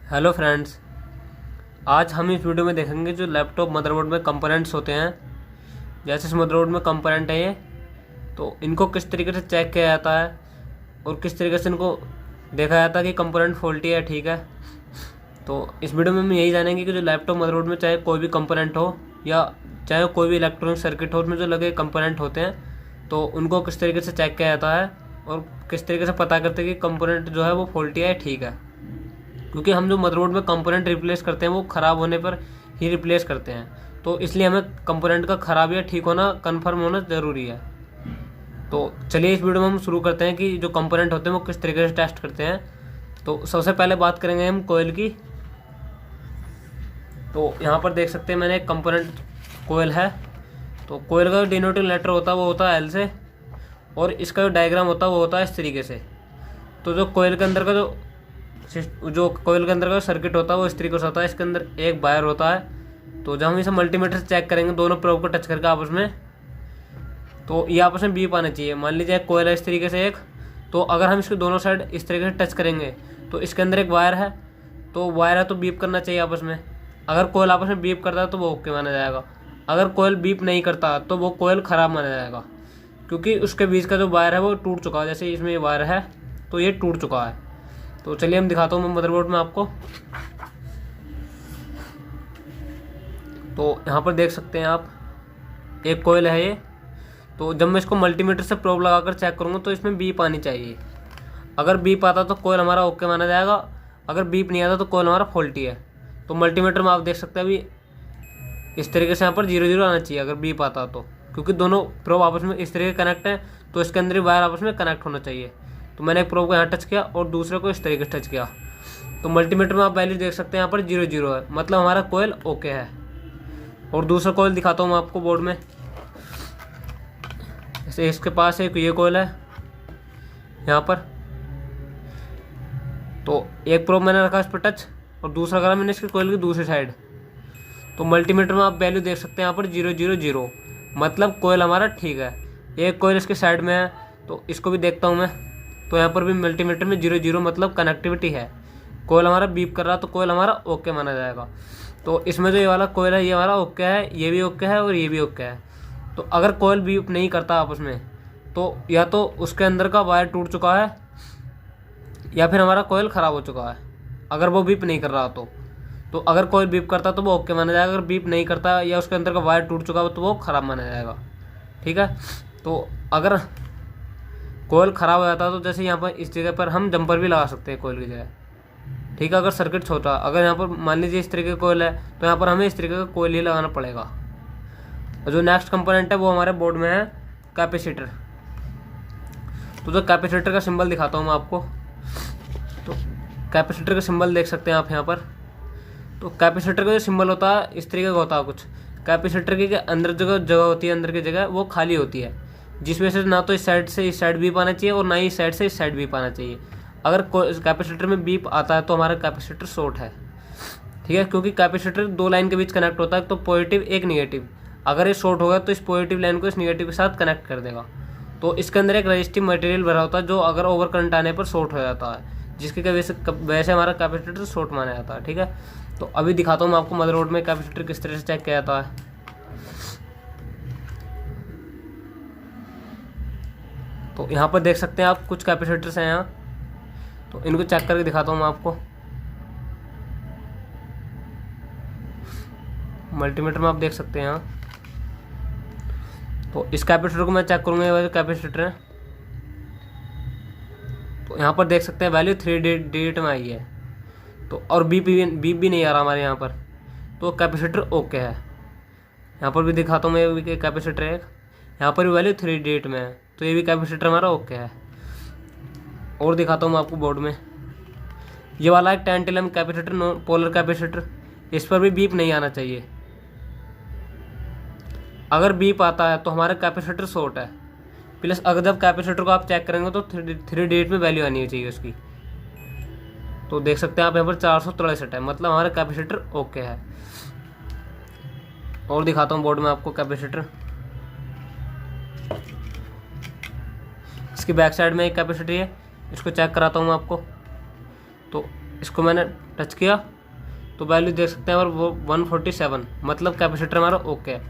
Hello friends, आज हम इस वीडियो में देखेंगे जो लैपटॉप मदरबोर्ड में कंपोनेंट्स होते हैं। जैसे इस मदरबोर्ड में कंपोनेंट है ये, तो इनको किस तरीके से चेक किया जाता है और किस तरीके से इनको देखा जाता है कि कंपोनेंट फॉल्टी है, ठीक है। तो इस वीडियो में हम यही जानेंगे कि जो लैपटॉप मदरबोर्ड में चाहे कोई भी कंपोनेंट हो या चाहे कोई भी इलेक्ट्रॉनिक सर्किट हो, उसमें जो लगे कंपोनेंट होते हैं तो उनको किस तरीके से चेक किया जाता है और किस तरीके से पता करते हैं कि कंपोनेंट जो है वो फॉल्टी है, ठीक है। क्योंकि हम जो मदरबोर्ड में कंपोनेंट रिप्लेस करते हैं वो ख़राब होने पर ही रिप्लेस करते हैं, तो इसलिए हमें कंपोनेंट का ख़राब या ठीक होना कंफर्म होना ज़रूरी है। तो चलिए इस वीडियो में हम शुरू करते हैं कि जो कंपोनेंट होते हैं वो किस तरीके से टेस्ट करते हैं। तो सबसे पहले बात करेंगे हम कोयल की। तो यहाँ पर देख सकते हैं मैंने एक कंपोनेंट कोयल है। तो कोयल का जो डिनोटिंग लेटर होता है वो होता है एल से, और इसका जो डायग्राम होता है वो होता है इस तरीके से। तो जो कोयल के अंदर का सर्किट होता है वो इस तरीके से होता है। इसके अंदर एक वायर होता है। तो जब हम इसे मल्टीमीटर से चेक करेंगे दोनों प्रोब को टच करके आपस में, तो ये आपस में बीप आना चाहिए। मान लीजिए एक कोयल है इस तरीके से एक, तो अगर हम इसके दोनों साइड इस तरीके से टच करेंगे तो इसके अंदर एक वायर है, तो वायर है तो बीप करना चाहिए आपस में। अगर कोयल आपस में बीप करता है तो वो ओके माना जाएगा। अगर कोयल बीप नहीं करता तो वो कोयल ख़राब माना जाएगा, क्योंकि उसके बीच का जो वायर है वो टूट चुका है। जैसे इसमें ये वायर है तो ये टूट चुका है। तो चलिए हम दिखाता हूँ मैं मदरबोर्ड में आपको। तो यहाँ पर देख सकते हैं आप, एक कोयल है ये। तो जब मैं इसको मल्टीमीटर से प्रोब लगाकर चेक करूँगा तो इसमें बीप आनी चाहिए। अगर बीप आता तो कोयल हमारा ओके माना जाएगा, अगर बीप नहीं आता तो कोयल हमारा फॉल्टी है। तो मल्टीमीटर में आप देख सकते हैं अभी इस तरीके से यहाँ पर 0 0 आना चाहिए अगर बीप आता तो, क्योंकि दोनों प्रोब आपस में इस तरीके कनेक्ट है, तो इसके अंदर ही वायर आपस में कनेक्ट होना चाहिए। तो मैंने एक प्रोब को यहाँ टच किया और दूसरे को इस तरीके से टच किया, तो मल्टीमीटर में आप वैल्यू देख सकते हैं यहाँ पर 0 0 है, मतलब हमारा कोयल ओके है। और दूसरा कोयल दिखाता हूँ मैं आपको बोर्ड में। जैसे इसके पास एक ये कोयल है यहाँ पर, तो एक प्रोब मैंने रखा इस पर टच और दूसरा करा मैंने इसके कोयल की दूसरी साइड। तो मल्टीमीटर में आप वैल्यू देख सकते हैं यहाँ पर 0 0 0, मतलब कोयल हमारा ठीक है। एक कोयल इसके साइड में है तो इसको भी देखता हूँ मैं। तो यहाँ पर भी मल्टीमीटर में 0 0 मतलब कनेक्टिविटी है। कोयल हमारा बीप कर रहा तो कोयल हमारा ओके माना जाएगा। तो इसमें जो ये वाला कोयल है ये हमारा ओके है, ये भी ओके है और ये भी ओके है। तो अगर कोयल बीप नहीं करता आपस में, तो या तो उसके अंदर का वायर टूट चुका है या फिर हमारा कोयल ख़राब हो चुका है, अगर वो बीप नहीं कर रहा तो अगर कोयल बीप करता तो वो ओके माना जाएगा। अगर बीप नहीं करता या उसके अंदर का वायर टूट चुका हो तो वो ख़राब माना जाएगा, ठीक है। तो अगर कोयल ख़राब हो जाता है तो जैसे यहाँ पर इस जगह पर हम जंपर भी लगा सकते हैं कोयल की जगह, ठीक है। अगर सर्किट छोटा, अगर यहाँ पर मान लीजिए इस तरीके का कोयल है तो यहाँ पर हमें इस तरीके का कोयल ही लगाना पड़ेगा। और जो नेक्स्ट कंपोनेंट है वो हमारे बोर्ड में है कैपेसिटर। तो जो कैपेसिटर का सिंबल दिखाता हूँ मैं आपको। तो कैपेसिटर का सिंबल देख सकते हैं आप यहाँ पर। तो कैपेसिटर का जो सिंबल होता है इस तरीके का होता है कुछ। कैपेसिटर के अंदर जगह होती है, अंदर की जगह वो खाली होती है, जिसमें से ना तो इस साइड से इस साइड बीप आना चाहिए और ना ही इस साइड से इस साइड बीप आना चाहिए। अगर कैपेसिटर में बीप आता है तो हमारा कैपेसिटर शॉर्ट है, ठीक है। क्योंकि कैपेसिटर 2 लाइन के बीच कनेक्ट होता है, तो पॉजिटिव एक निगेटिव। अगर ये शॉर्ट होगा तो इस पॉजिटिव लाइन को इस निगेटिव के साथ कनेक्ट कर देगा। तो इसके अंदर एक रेजिस्टिव मटेरियल भरा होता है जो अगर ओवर करंट आने पर शॉर्ट हो जाता है, जिसकी वजह से हमारा कैपेसिटर शॉर्ट माना जाता है, ठीक है। तो अभी दिखाता हूँ मैं आपको मदरबोर्ड में कैपेसिटर किस तरह से चेक किया जाता है। तो यहाँ पर देख सकते हैं आप कुछ कैपेसिटर्स हैं यहाँ, तो इनको चेक करके दिखाता हूँ मैं आपको। मल्टीमीटर में आप देख सकते हैं यहाँ। तो इस कैपेसिटर को मैं चेक करूँगा, ये कैपेसिटर है। तो यहाँ पर देख सकते हैं वैल्यू 3 डिजिट में आई है। तो और बीप भी नहीं आ रहा हमारे यहाँ पर, तो कैपेसिटर ओके है। यहाँ पर भी दिखाता हूँ मैं, ये कैपेसिटर है, यहाँ पर भी वैल्यू 3 डिजिट में है, तो ये भी कैपेसिटर हमारा ओके है। और दिखाता हूँ मैं आपको बोर्ड में, ये वाला एक टैंटेलम कैपेसिटर, पोलर कैपेसिटर, इस पर भी बीप नहीं आना चाहिए। अगर बीप आता है तो हमारा कैपेसिटर शॉर्ट है। प्लस अगर जब कैपेसिटर को आप चेक करेंगे तो 3 डिजिट में वैल्यू आनी चाहिए उसकी। तो देख सकते हैं आप यहाँ पर 463 है, मतलब हमारा कैपेसिटर ओके है। और दिखाता हूँ बोर्ड में आपको कैपेसिटर। इसकी बैक साइड में एक कैपेसिटर है, इसको चेक कराता हूँ मैं आपको। तो इसको मैंने टच किया तो वैल्यू देख सकते हैं और वो 147, मतलब कैपेसिटर हमारा ओके है।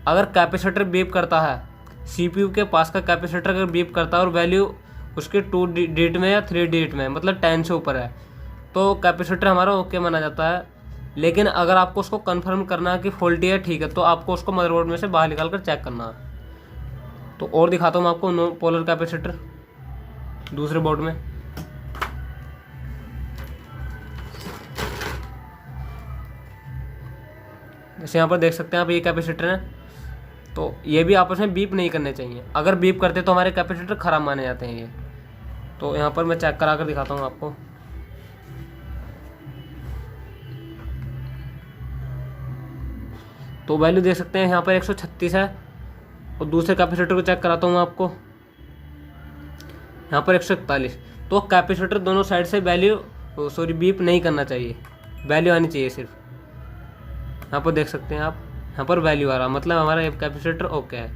अगर कैपेसिटर बीप करता है, सीपीयू के पास का कैपेसिटर अगर बीप करता है और वैल्यू उसके 2 डिजिट में या 3 डिजिट में, मतलब 10 से ऊपर है, तो कैपेसिटर हमारा ओके माना जाता है। लेकिन अगर आपको उसको कंफर्म करना है कि फॉल्टी है, ठीक है, तो आपको उसको मदरबोर्ड में से बाहर निकाल कर चेक करना है। तो और दिखाता हूँ मैं आपको नो पोलर कैपेसिटर दूसरे बोर्ड में। जैसे यहाँ पर देख सकते हैं आप, ये कैपेसिटर है, तो ये भी आपस में बीप नहीं करने चाहिए। अगर बीप करते तो हमारे कैपेसिटर ख़राब माने जाते हैं ये। तो यहाँ पर मैं चेक करा कर दिखाता हूँ आपको। तो वैल्यू देख सकते हैं यहाँ पर 136 है, और दूसरे कैपेसिटर को चेक कराता हूँ मैं आपको, यहाँ पर 141। तो कैपेसिटर दोनों साइड से वैल्यू बीप नहीं करना चाहिए, वैल्यू आनी चाहिए सिर्फ। यहाँ पर देख सकते हैं आप, यहाँ पर वैल्यू आ रहा, मतलब हमारा कैपेसिटर ओके है।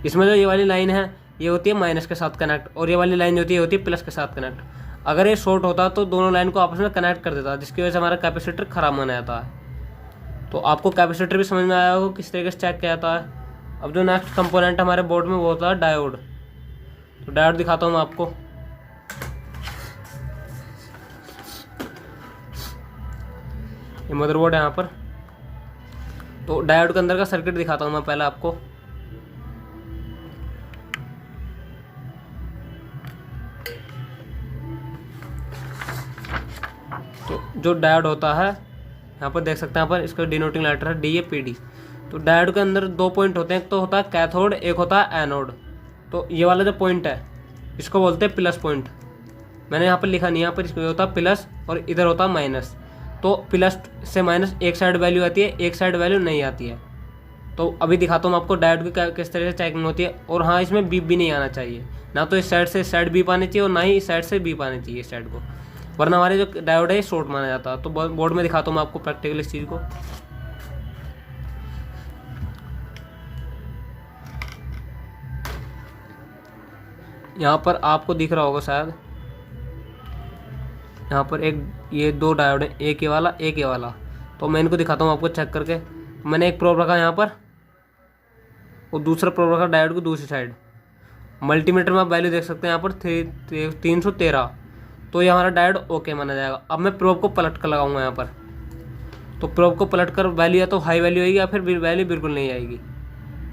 इसमें जो ये वाली लाइन है ये होती है माइनस के साथ कनेक्ट, और ये वाली लाइन जो होती है प्लस के साथ कनेक्ट। अगर ये शॉर्ट होता तो दोनों लाइन को आपस में कनेक्ट कर देता, जिसकी वजह से हमारा कैपेसिटर खराब माना जाता है। तो आपको कैपेसिटर भी समझ में आया होगा किस तरीके से चेक किया जाता है। अब जो नेक्स्ट कंपोनेंट हमारे बोर्ड में वो होता है डायोड। तो डायोड दिखाता हूँ मैं आपको। ये मदरबोर्ड है यहाँ पर, तो डायोड के अंदर का सर्किट दिखाता हूँ मैं पहले आपको। तो जो डायोड होता है यहाँ पर देख सकते हैं, यहाँ पर इसका डिनोटिंग लेटर है DAPD। तो डायोड के अंदर 2 पॉइंट होते हैं, एक तो होता है कैथोड, एक होता है एनोड। तो ये वाला जो पॉइंट है इसको बोलते हैं प्लस पॉइंट। मैंने यहाँ पर लिखा नहीं, यहाँ पर इसको होता है प्लस और इधर होता है माइनस। तो प्लस से माइनस एक साइड वैल्यू आती है, एक साइड वैल्यू नहीं आती है। तो अभी दिखाता हूँ आपको डायोड की किस तरह से चेकिंग होती है। और हाँ, इसमें बीप भी नहीं आना चाहिए, ना तो इस साइड से इस साइड बीप आनी चाहिए और ना ही इस साइड से बीप आनी चाहिए इस साइड को, वरना हमारे जो डायोड है ये शॉर्ट माना जाता है। तो बोर्ड में दिखाता हूँ मैं आपको प्रैक्टिकल इस चीज़ को। यहाँ पर आपको दिख रहा होगा शायद, यहाँ पर ये 2 डायोड है, एक ये वाला एक ये वाला। तो मैं इनको दिखाता हूँ आपको चेक करके। मैंने एक प्रोब रखा यहाँ पर और दूसरा प्रोब रखा डायोड को दूसरी साइड। मल्टीमीटर में आप वैल्यू देख सकते हैं यहाँ पर 313। तो ये हमारा डायोड ओके माना जाएगा। अब मैं प्रोब को पलट कर लगाऊंगा यहाँ पर। तो प्रोब को पलट कर वैल्यू या तो हाई वैल्यू आएगी या फिर वैल्यू बिल्कुल नहीं आएगी।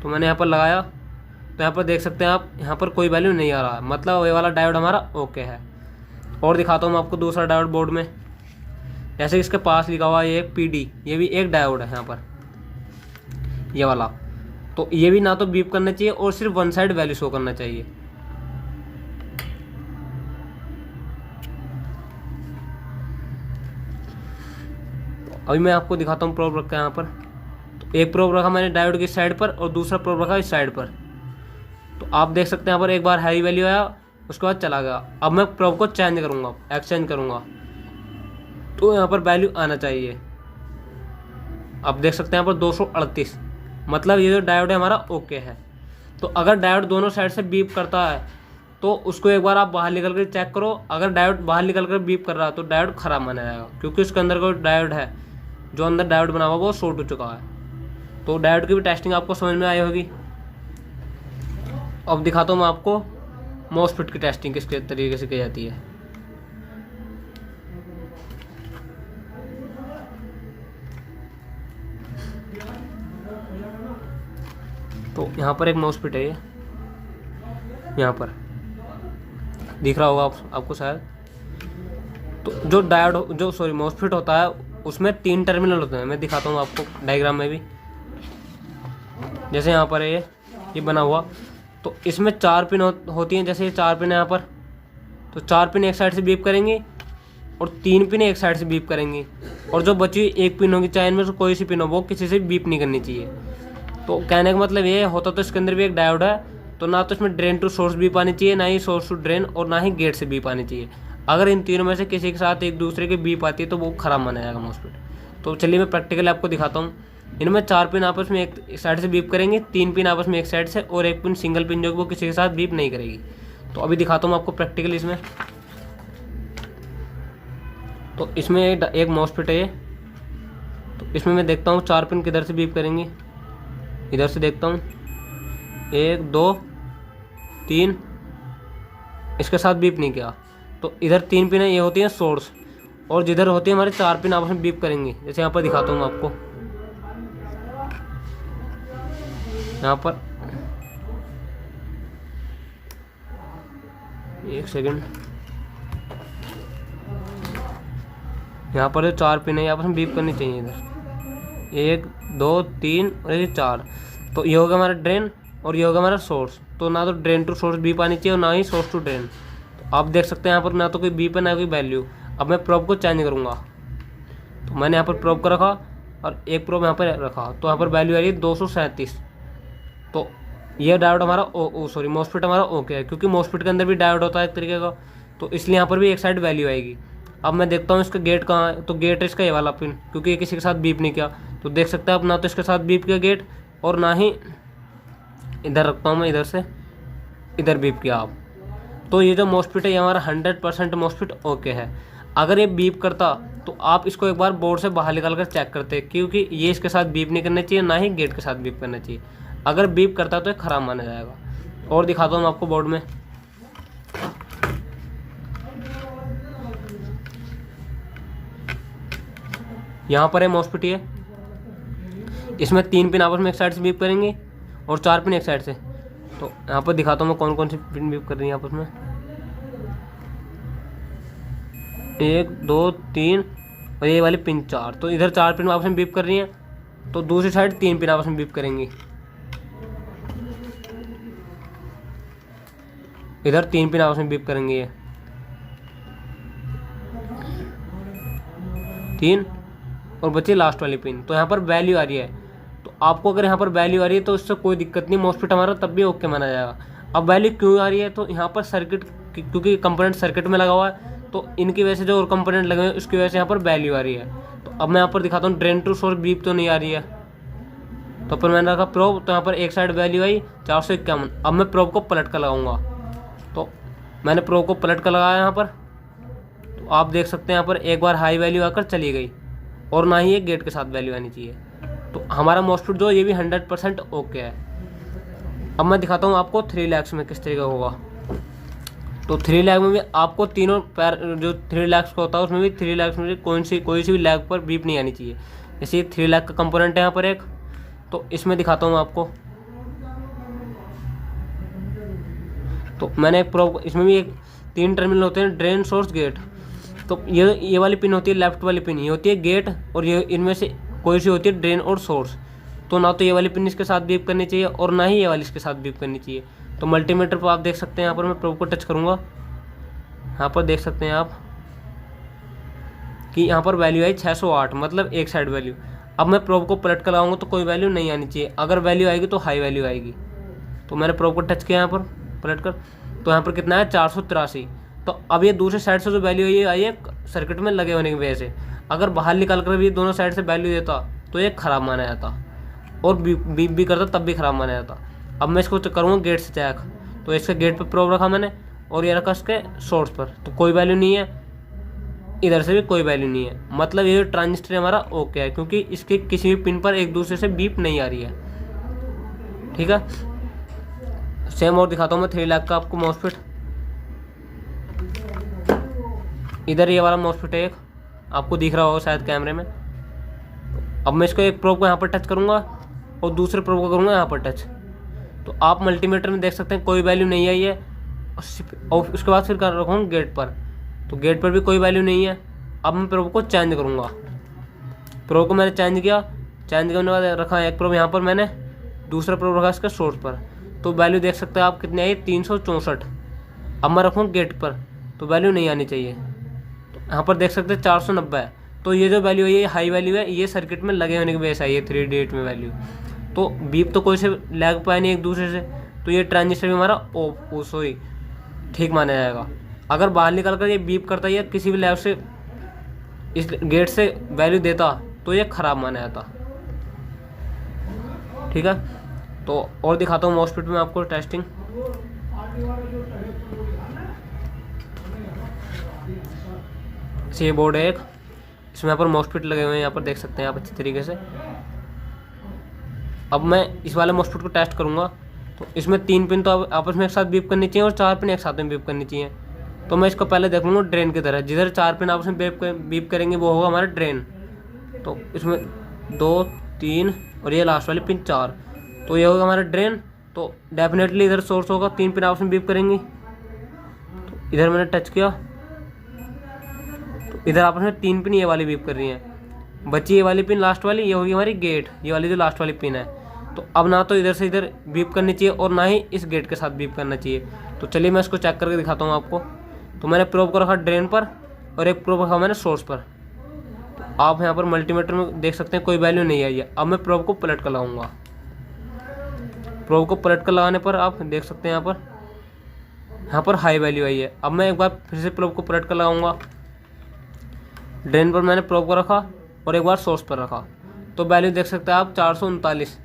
तो मैंने यहाँ पर लगाया, तो यहाँ पर देख सकते हैं आप, यहाँ पर कोई वैल्यू नहीं आ रहा है, मतलब ये वाला डायोड हमारा ओके है। और दिखाता हूँ मैं आपको दूसरा डायोड बोर्ड में। जैसे इसके पास लिखा हुआ ये PD, ये भी एक डायोड है यहाँ पर, ये वाला। तो ये भी ना तो बीप करना चाहिए और सिर्फ वन साइड वैल्यू शो करना चाहिए। अभी मैं आपको दिखाता हूँ प्रोब रखा है यहाँ पर। तो एक प्रोब रखा मैंने डायोड की साइड पर और दूसरा प्रोब रखा इस साइड पर। तो आप देख सकते हैं यहाँ पर एक बार हाई वैल्यू आया, उसके बाद चला गया। अब मैं प्रोब को चेंज करूँगा, एक्सचेंज करूँगा, तो यहाँ पर वैल्यू आना चाहिए। आप देख सकते हैं यहाँ पर 238, मतलब ये जो डायोड है हमारा ओके है। तो अगर डायोड दोनों साइड से बीप करता है तो उसको एक बार आप बाहर निकल कर चेक करो। अगर डायोड बाहर निकल कर बीप कर रहा है तो डायोड खराब माना जाएगा, क्योंकि उसके अंदर कोई डायोड है, जो अंदर डायोड बना हुआ वो शॉर्ट हो चुका है। तो डायोड की भी टेस्टिंग आपको समझ में आई होगी। अब दिखाता हूँ मैं आपको मॉसफेट की टेस्टिंग किस तरीके से की जाती है। तो यहाँ पर एक मॉसफेट है, ये यहाँ पर दिख रहा होगा आपको शायद। तो जो डायोड जो मॉसफेट होता है उसमें 3 टर्मिनल होते हैं। मैं दिखाता हूँ आपको डायग्राम में भी। जैसे यहाँ पर है ये बना हुआ, तो इसमें 4 पिन होती हैं। जैसे ये 4 पिन है यहाँ पर, तो 4 पिन एक साइड से बीप करेंगी और 3 पिन एक साइड से बीप करेंगी, और जो बची एक पिन होगी, चाहे इनमें से कोई सी पिन हो, वो किसी से बीप नहीं करनी चाहिए। तो कहने का मतलब ये होता, तो इसके अंदर भी एक डायोड है, तो ना तो इसमें ड्रेन टू सोर्स बीप आनी चाहिए, ना ही सोर्स टू ड्रेन, और ना ही गेट से बीप आनी चाहिए। अगर इन तीनों में से किसी के साथ एक दूसरे की बीप आती है तो वो खराब माना जाएगा मॉसफेट। तो चलिए मैं प्रैक्टिकली आपको दिखाता हूँ। इनमें 4 पिन आपस में एक साइड से बीप करेंगे, 3 पिन आपस में एक साइड से, और एक पिन सिंगल पिन जो वो किसी के साथ बीप नहीं करेगी। तो अभी दिखाता हूँ आपको प्रैक्टिकली इसमें। तो इसमें एक मॉसफेट है ये। तो इसमें मैं देखता हूँ 4 पिन किधर से बीप करेंगी। इधर से देखता हूँ 1 2 3, इसके साथ बीप नहीं किया। तो इधर 3 पिन है, ये होती है सोर्स, और जिधर होती है हमारे 4 पिन आपस में बीप करेंगी। जैसे यहाँ पर दिखाता हूँ मैं आपको, यहाँ पर 1 सेकेंड, यहाँ पर जो 4 पिन है आपस में बीप करनी चाहिए। इधर 1 2 3 और ये 4। तो ये होगा हमारा ड्रेन और ये होगा हमारा सोर्स। तो ना तो ड्रेन टू सोर्स बीप आनी चाहिए और ना ही सोर्स टू ड्रेन। तो आप देख सकते हैं यहाँ पर ना तो कोई बीप है ना कोई वैल्यू। अब मैं प्रोब को चेंज करूँगा। तो मैंने यहाँ पर प्रोब को रखा और एक प्रोब यहाँ पर रखा, तो यहाँ पर वैल्यू आ रही है 237। तो ये डायोड हमारा मॉसफेट हमारा ओके है, क्योंकि मॉसफेट के अंदर भी डायोड होता है एक तरीके का। तो इसलिए यहाँ पर भी एक साइड वैल्यू आएगी। अब मैं देखता हूँ इसका गेट कहाँ है। तो गेट है इसका ये वाला पिन, क्योंकि ये किसी के साथ बीप नहीं किया। तो देख सकते हैं आप, ना तो इसके साथ बीप किया गेट और ना ही इधर रखता हूँ मैं, इधर से इधर बीप किया आप। तो ये जो मॉसफेट है ये हमारा 100% मॉसफेट ओके है। अगर ये बीप करता तो आप इसको एक बार बोर्ड से बाहर निकाल कर चेक करते, क्योंकि ये इसके साथ बीप नहीं करना चाहिए, ना ही गेट के साथ बीप करना चाहिए। अगर बीप करता तो ये ख़राब माना जाएगा। और दिखाता हूँ आपको बोर्ड में। यहाँ पर है मॉसफेट है, इसमें 3 पिन आपस में एक साइड से बीप करेंगे और 4 पिन एक साइड से। तो यहाँ पर दिखाता हूँ मैं कौन कौन सी पिन बीप कर रही है आपस में। 1 2 3 और ये वाली पिन 4। तो इधर 4 पिन आपस में बीप कर रही हैं, तो दूसरी साइड 3 पिन आपस में बीप करेंगी। इधर 3 पिन आपस में बीप करेंगे, ये 3 और बची लास्ट वाली पिन। तो यहाँ पर वैल्यू आ रही है। तो आपको अगर यहाँ पर वैल्यू आ रही है तो इससे कोई दिक्कत नहीं, मॉसफेट हमारा तब भी ओके माना जाएगा। अब वैल्यू क्यों आ रही है, तो यहाँ पर सर्किट, क्योंकि कंपोनेंट सर्किट में लगा हुआ है, तो इनकी वजह से जो और कंपोनेंट लगे हुए हैं उसकी वजह से यहाँ पर वैल्यू आ रही है। तो अब मैं यहाँ पर दिखाता हूँ, ड्रेन टू सोर्स बीप तो नहीं आ रही है। तो फिर मैंने रखा प्रोब, तो यहाँ पर एक साइड वैल्यू आई 451। अब मैं प्रोब को पलट कर लगाऊंगा। तो मैंने प्रोब को पलट कर लगाया यहाँ पर। तो आप देख सकते हैं यहाँ पर एक बार हाई वैल्यू आकर चली गई, और ना ही एक गेट के साथ वैल्यू आनी चाहिए। तो हमारा मॉसफेट जो ये भी 100% ओके है। अब मैं दिखाता हूँ आपको 3 लैक्स में किस तरीके होगा। तो 3 लैक में भी आपको तीनों पैर, जो 3 लैक्स का होता है उसमें भी 3 लैक्स में कोई सी भी लैग पर बीप नहीं आनी चाहिए। जैसे 3 लैक का कंपोनेंट है यहाँ पर एक, तो इसमें दिखाता हूँ आपको। तो मैंने एक प्रोब, इसमें भी एक 3 टर्मिनल होते हैं, ड्रेन सोर्स गेट। तो ये वाली पिन होती है लेफ्ट वाली पिन, ये होती है गेट, और ये इनमें से कोई सी होती है ड्रेन और सोर्स। तो ना तो ये वाली पिन इसके साथ बीप करनी चाहिए और ना ही ये वाली इसके साथ बीप करनी चाहिए। तो मल्टीमीटर पर आप देख सकते हैं, यहाँ पर मैं प्रोब को टच करूँगा, यहाँ पर देख सकते हैं आप कि यहाँ पर वैल्यू आई 608, मतलब एक साइड वैल्यू। अब मैं प्रोब को पलट कर लाऊंगा तो कोई वैल्यू नहीं आनी चाहिए। अगर वैल्यू आएगी तो हाई वैल्यू आएगी। तो मैंने प्रोब को टच किया यहाँ पर पलट कर, तो यहाँ पर कितना है 483। तो अब ये दूसरी साइड से जो वैल्यू है ये आई है सर्किट में लगे होने की वजह से। अगर बाहर निकाल कर भी दोनों साइड से वैल्यू देता तो ये ख़राब माना जाता, और बीप भी करता तब भी ख़राब माना जाता। अब मैं इसको करूँगा गेट से चेक। तो इसके गेट पर प्रोब रखा मैंने और ये रखा इसके सोर्स पर, तो कोई वैल्यू नहीं है, इधर से भी कोई वैल्यू नहीं है। मतलब ये जो ट्रांजिस्टर हमारा ओके है, क्योंकि इसके किसी भी पिन पर एक दूसरे से बीप नहीं आ रही है। ठीक है, सेम और दिखाता हूँ मैं 3 लाख का आपको मॉसफेट। इधर ये वाला मॉसफेट है एक, आपको दिख रहा होगा शायद कैमरे में। अब मैं इसको एक प्रोब को यहाँ पर टच करूँगा और दूसरे प्रोब को करूँगा यहाँ पर टच। तो आप मल्टीमीटर में देख सकते हैं कोई वैल्यू नहीं आई है। और उसके बाद फिर कर रखूँगा गेट पर, तो गेट पर भी कोई वैल्यू नहीं है। अब मैं प्रोब को चेंज करूँगा। प्रोब को मैंने चेंज किया, चेंज करने के बाद रखा एक प्रोब यहाँ पर, मैंने दूसरा प्रोब रखा इसका सोर्स पर। तो वैल्यू देख सकते हैं आप कितनी आई, 364। अब मैं रखूँ गेट पर, तो वैल्यू नहीं आनी चाहिए। तो यहाँ पर देख सकते हैं 490 है। तो ये जो वैल्यू है ये हाई वैल्यू है, ये सर्किट में लगे होने की वजह से आई है 3D8 में वैल्यू। तो बीप तो कोई से लैग पाए नहीं एक दूसरे से, तो ये ट्रांजिस्टर भी हमारा सॉरी ठीक माना जाएगा। अगर बाहर निकल कर ये बीप करता है किसी भी लैब से इस गेट से वैल्यू देता तो ये ख़राब माना जाता। ठीक है, तो और दिखाता हूँ मॉसफेट में आपको टेस्टिंग। जैसे ये बोर्ड है एक, इसमें यहाँ पर मॉस्फेट लगे हुए हैं, यहाँ पर देख सकते हैं आप अच्छी तरीके से। अब मैं इस वाले मॉस्फेट को टेस्ट करूँगा, तो इसमें 3 पिन तो अब आपस में एक साथ बीप करनी चाहिए और 4 पिन एक साथ में बीप करनी चाहिए। तो मैं इसको पहले देख लूँगा ड्रेन की तरह, जिधर 4 पिन आपस में बीप करेंगे वो होगा हमारा ड्रेन। तो इसमें 2, 3 और ये लास्ट वाली पिन 4, तो ये होगा हमारा ड्रेन। तो डेफिनेटली इधर सोर्स होगा, 3 पिन आपस में बीप करेंगी। तो इधर मैंने टच किया, तो इधर आपस में 3 पिन ये वाली बीप कर रही हैं, बची ये वाली पिन लास्ट वाली, ये होगी हमारी गेट, ये वाली जो लास्ट वाली पिन है। तो अब ना तो इधर से इधर बीप करनी चाहिए और ना ही इस गेट के साथ बीप करना चाहिए। तो चलिए मैं इसको चेक करके दिखाता हूँ आपको। तो मैंने प्रोब को रखा ड्रेन पर और एक प्रोब रखा मैंने सोर्स पर। तो आप यहाँ पर मल्टीमीटर में देख सकते हैं कोई वैल्यू नहीं आई है। अब मैं प्रोब को पलट कर लगाऊंगा। प्रोब को पलट कर लगाने पर आप देख सकते हैं यहाँ पर हाई वैल्यू आई है। अब मैं एक बार फिर से प्रोब को पलट कर लगाऊंगा। ड्रेन पर मैंने प्रोब को रखा और एक बार सोर्स पर रखा, तो वैल्यू देख सकते हैं आप 439।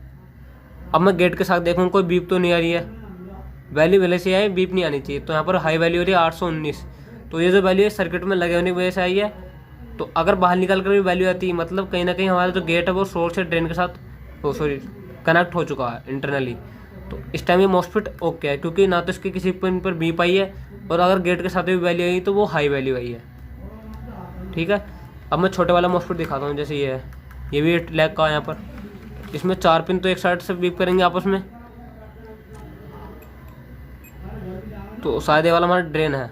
अब मैं गेट के साथ देखूँ कोई बीप तो नहीं आ रही है, वैल्यू पहले से आई, बीप नहीं आनी चाहिए। तो यहाँ पर हाई वैल्यू हो रही है 819। तो ये जो वैल्यू है सर्किट में लगे होने की वजह से आई है। तो अगर बाहर निकल कर भी वैल्यू आती है, मतलब कहीं ना कहीं हमारा जो गेट है वो सोर्स से ड्रेन के साथ कनेक्ट हो चुका है इंटरनली। तो इस टाइम ये मॉस्फेट ओके है, क्योंकि ना तो इसके किसी पिन पर बीप आई है और अगर गेट के साथ भी वैल्यू आई तो वो हाई वैल्यू आई है। ठीक है, अब मैं छोटे वाला मॉस्फेट दिखाता हूँ। जैसे ये है, ये भी 8 लैक का है। यहाँ पर इसमें 4 पिन तो एक साइड से बीप करेंगे आपस में। तो शायद ये वाला हमारा ड्रेन है,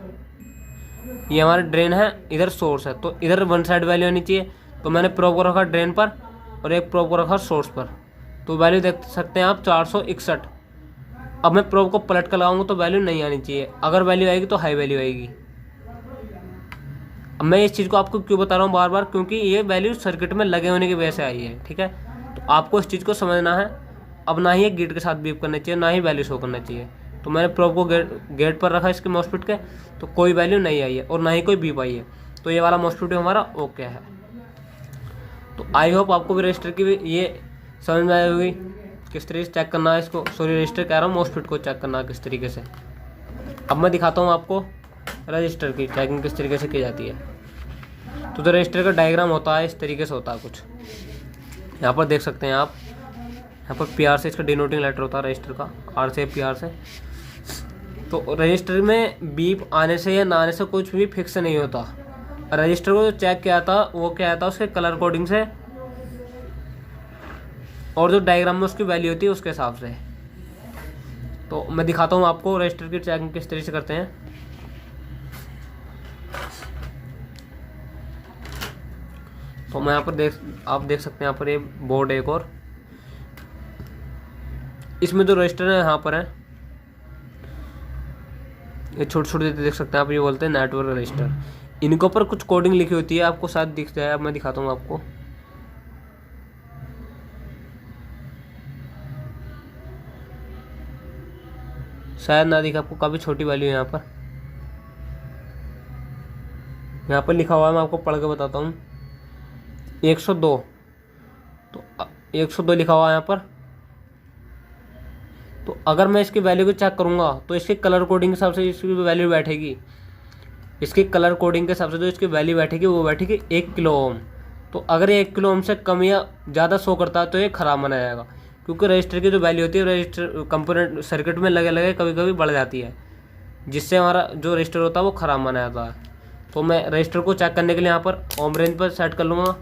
ये हमारा ड्रेन है, इधर सोर्स है। तो इधर 1 साइड वैल्यू आनी चाहिए। तो मैंने प्रोब को रखा ड्रेन पर और एक प्रोब को रखा सोर्स पर। तो वैल्यू देख सकते हैं आप 461। अब मैं प्रोब को पलट कर लगाऊंगा तो वैल्यू नहीं आनी चाहिए, अगर वैल्यू आएगी तो हाई वैल्यू आएगी। अब मैं इस चीज़ को आपको क्यों बता रहा हूँ बार बार, क्योंकि ये वैल्यू सर्किट में लगे होने की वजह से आई है। ठीक है, तो आपको इस चीज़ को समझना है। अब ना ही एक गेट के साथ बीप करना चाहिए, ना ही वैल्यू शो करना चाहिए। तो मैंने प्रोब को गेट पर रखा इसके मॉस्फेट के, तो कोई वैल्यू नहीं आई है और ना ही कोई बीप आई है। तो ये वाला मॉस्फेट हमारा ओके है। तो आई होप आपको भी रजिस्टर की भी ये समझ में आई होगी किस तरीके से चेक करना है इसको। सॉरी, रजिस्टर कह रहा हूँ, मॉस्फेट को चेक करना है किस तरीके से। अब मैं दिखाता हूँ आपको रजिस्टर की चेकिंग किस तरीके से की जाती है। तो जो रजिस्टर का डायग्राम होता है इस तरीके से होता है कुछ। यहाँ पर देख सकते हैं आप, यहाँ पर PR से इसका डिनोटिंग लेटर होता है रजिस्टर का, R से PR से। तो रजिस्टर में बीप आने से या ना आने से कुछ भी फिक्स नहीं होता। रजिस्टर को जो चेक किया था वो क्या था, उसके कलर कोडिंग से और जो डायग्राम में उसकी वैल्यू होती है उसके हिसाब से। तो मैं दिखाता हूँ आपको रजिस्टर की चेकिंग किस तरीके से करते हैं। तो मैं यहाँ पर आप देख सकते हैं यहाँ पर ये बोर्ड है एक और, इसमें जो रजिस्टर है यहाँ पर है, ये छोटे छोटे देख सकते हैं आप, ये बोलते हैं नेटवर्क रजिस्टर। इनके ऊपर कुछ कोडिंग लिखी होती है, आपको शायद दिख जाए। अब मैं दिखाता हूँ आपको। शायद ना दिखा आपको, काफ़ी छोटी वैल्यू है यहाँ पर लिखा हुआ है, मैं आपको पढ़ के बताता हूँ। 102, तो 102 लिखा हुआ है यहाँ पर। तो अगर मैं इसकी वैल्यू को चेक करूँगा तो इसके कलर कोडिंग के हिसाब से इसकी वैल्यू बैठेगी, इसकी कलर कोडिंग के हिसाब से जो इसकी वैल्यू बैठेगी वो बैठेगी 1 किलो ओम। तो अगर ये 1 किलो ओम से कम या ज़्यादा शो करता है तो ये ख़राब माना जाएगा, क्योंकि रजिस्टर की जो वैल्यू होती है रजिस्टर कंपोनेंट सर्किट में लगे लगे कभी कभी बढ़ जाती है, जिससे हमारा जो रजिस्टर होता है वो ख़राब माना जाता है। तो मैं रजिस्टर को चेक करने के लिए यहाँ पर ओम रेंज पर सेट कर लूँगा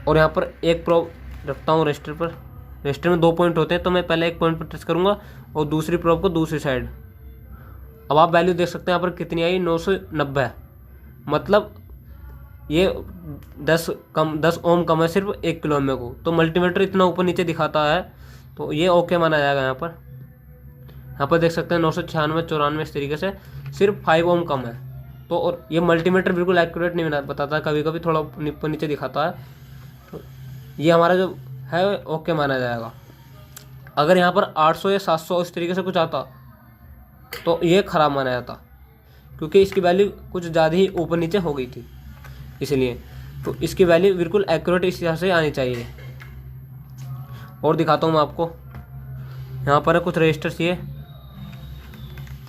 और यहाँ पर एक प्रोब रखता हूँ रजिस्टर पर। रजिस्टर में 2 पॉइंट होते हैं, तो मैं पहले एक पॉइंट पर टच करूँगा और दूसरी प्रोब को दूसरी साइड। अब आप वैल्यू देख सकते हैं यहाँ पर कितनी आई, 990। मतलब ये 10 ओम कम है सिर्फ 1 किलो ओम को। तो मल्टीमीटर इतना ऊपर नीचे दिखाता है तो ये ओके माना जाएगा। यहाँ पर देख सकते हैं 996, 94 इस तरीके से, सिर्फ 5 ओम कम है। तो और ये मल्टीमीटर बिल्कुल एक्यूरेट नहीं बताता, कभी कभी थोड़ा ऊपर नीचे दिखाता है। तो ये हमारा जो है ओके माना जाएगा। अगर यहाँ पर 800 या 700 इस तरीके से कुछ आता तो ये ख़राब माना जाता, क्योंकि इसकी वैल्यू कुछ ज़्यादा ही ऊपर नीचे हो गई थी इसलिए। तो इसकी वैल्यू बिल्कुल एक्यूरेट इस तरह से आनी चाहिए। और दिखाता हूँ मैं आपको, यहाँ पर है कुछ रजिस्टर्स, ये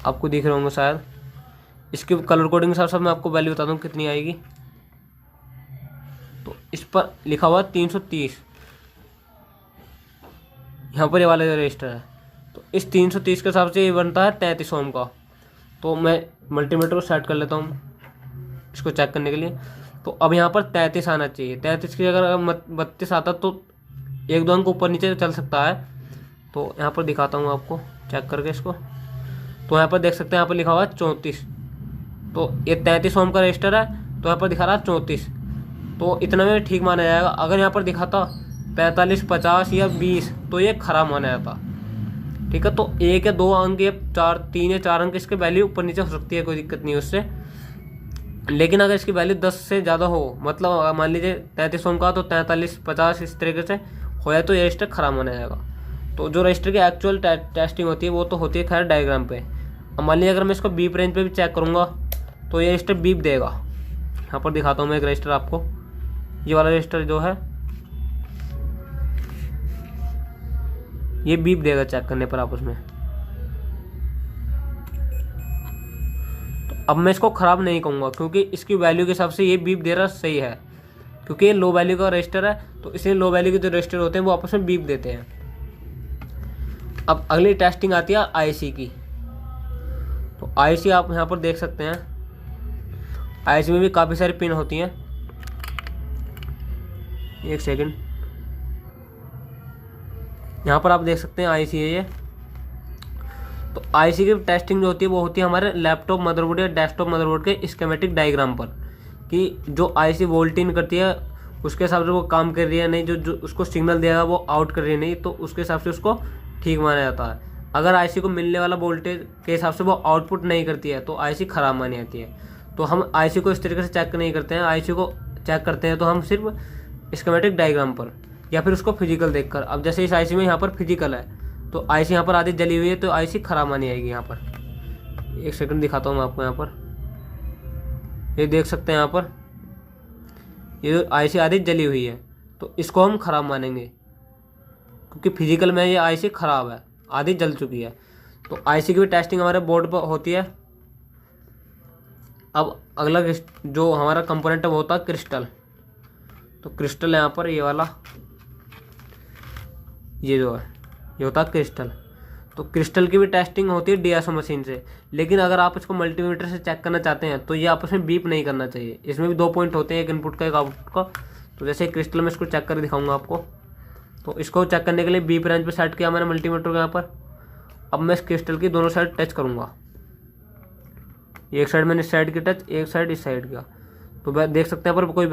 आपको दिख रहे होंगे शायद। इसकी कलर कोडिंग के साथ मैं आपको वैल्यू बता दूँ कितनी आएगी। तो इस पर लिखा हुआ 330, यहाँ पर ये वाला रजिस्टर है। तो इस 330 के हिसाब से ये बनता है 33 ओम का। तो मैं मल्टीमीटर को सेट कर लेता हूँ इसको चेक करने के लिए। तो अब यहाँ पर 33 आना चाहिए। 33 की अगर 32 आता तो 1-2 अंक ऊपर नीचे चल सकता है। तो यहाँ पर दिखाता हूँ आपको चेक करके इसको। तो यहाँ पर देख सकते हैं, यहाँ पर लिखा हुआ है 34। तो ये 33 ओम का रजिस्टर है, तो यहाँ पर दिखा रहा है 34। तो इतना में ठीक माना जाएगा। अगर यहाँ पर दिखाता 45, 50 या 20 तो ये खराब माना जाता। ठीक है, तो 1 या 2 अंक या 3 या 4 अंक इसके वैल्यू ऊपर नीचे हो सकती है, कोई दिक्कत नहीं है उससे। लेकिन अगर इसकी वैल्यू 10 से ज़्यादा हो, मतलब मान लीजिए 33 ओम का तो 43, 50 इस तरीके से हो जाए तो ये रजिस्टर खराब माना जाएगा। तो जो रजिस्टर की एक्चुअल टेस्टिंग होती है वो तो होती है खैर डायग्राम पे। अब मान लीजिए अगर मैं इसको बीप रेंज पे भी चेक करूँगा तो ये रजिस्टर बीप देगा। यहाँ पर दिखाता हूँ मैं एक रजिस्टर आपको। ये वाला रजिस्टर जो है ये बीप देगा चेक करने पर आप उसमें। तो अब मैं इसको ख़राब नहीं कहूँगा क्योंकि इसकी वैल्यू के हिसाब से ये बीप दे रहा सही है, क्योंकि ये लो वैल्यू का रजिस्टर है। तो इसलिए लो वैल्यू के जो रजिस्टर होते हैं वो आपस में बीप देते हैं। अब अगली टेस्टिंग आती है आईसी की। तो आईसी आप यहाँ पर देख सकते हैं, आईसी में भी काफ़ी सारी पिन होती हैं। एक सेकंड, यहाँ पर आप देख सकते हैं आईसी है ये। तो आईसी की टेस्टिंग जो होती है वो होती है हमारे लैपटॉप मदरबोर्ड या डेस्कटॉप मदरबोर्ड के स्कीमेटिक डायग्राम पर, कि जो आईसी वोल्ट इन करती है उसके हिसाब से वो काम कर रही है नहीं, जो उसको सिग्नल देगा वो आउट कर रही है नहीं, तो उसके हिसाब से उसको ठीक माना जाता है। अगर आईसी को मिलने वाला वोल्टेज के हिसाब से वो आउटपुट नहीं करती है तो आईसी ख़राब मानी जाती है। तो हम आईसी को इस तरीके से चेक नहीं करते हैं। आईसी को चेक करते हैं तो हम सिर्फ स्कीमेटिक डायग्राम पर या फिर उसको फिजिकल देखकर। अब जैसे इस आईसी में यहाँ पर फिजिकल है तो आईसी यहाँ पर आधी जली हुई है तो आईसी ख़राब मानी आएगी। यहाँ पर एक सेकंड दिखाता हूँ मैं आपको। यहाँ पर ये देख सकते हैं, यहाँ पर ये जो आईसी आधी जली हुई है तो इसको हम ख़राब मानेंगे क्योंकि फिजिकल में ये आईसी ख़राब है, आधी जल चुकी है। तो आईसी की भी टेस्टिंग हमारे बोर्ड पर होती है। अब अगला जो हमारा कंपोनेंट है वो होता है क्रिस्टल। तो क्रिस्टल यहाँ पर ये वाला, ये जो है ये होता है क्रिस्टल। तो क्रिस्टल की भी टेस्टिंग होती है डीएसओ मशीन से। लेकिन अगर आप इसको मल्टीमीटर से चेक करना चाहते हैं तो ये आपस में बीप नहीं करना चाहिए। इसमें भी 2 पॉइंट होते हैं, एक इनपुट का एक आउटपुट का। तो जैसे क्रिस्टल में इसको चेक करके दिखाऊंगा आपको। तो इसको चेक करने के लिए बीप रेंज पे सेट किया मैंने मल्टीमीटर को यहाँ पर। अब मैं इस क्रिस्टल की दोनों साइड टच करूँगा। एक साइड मैंने इस साइड की टच, एक साइड इस साइड का। तो देख सकते हैं पर कोई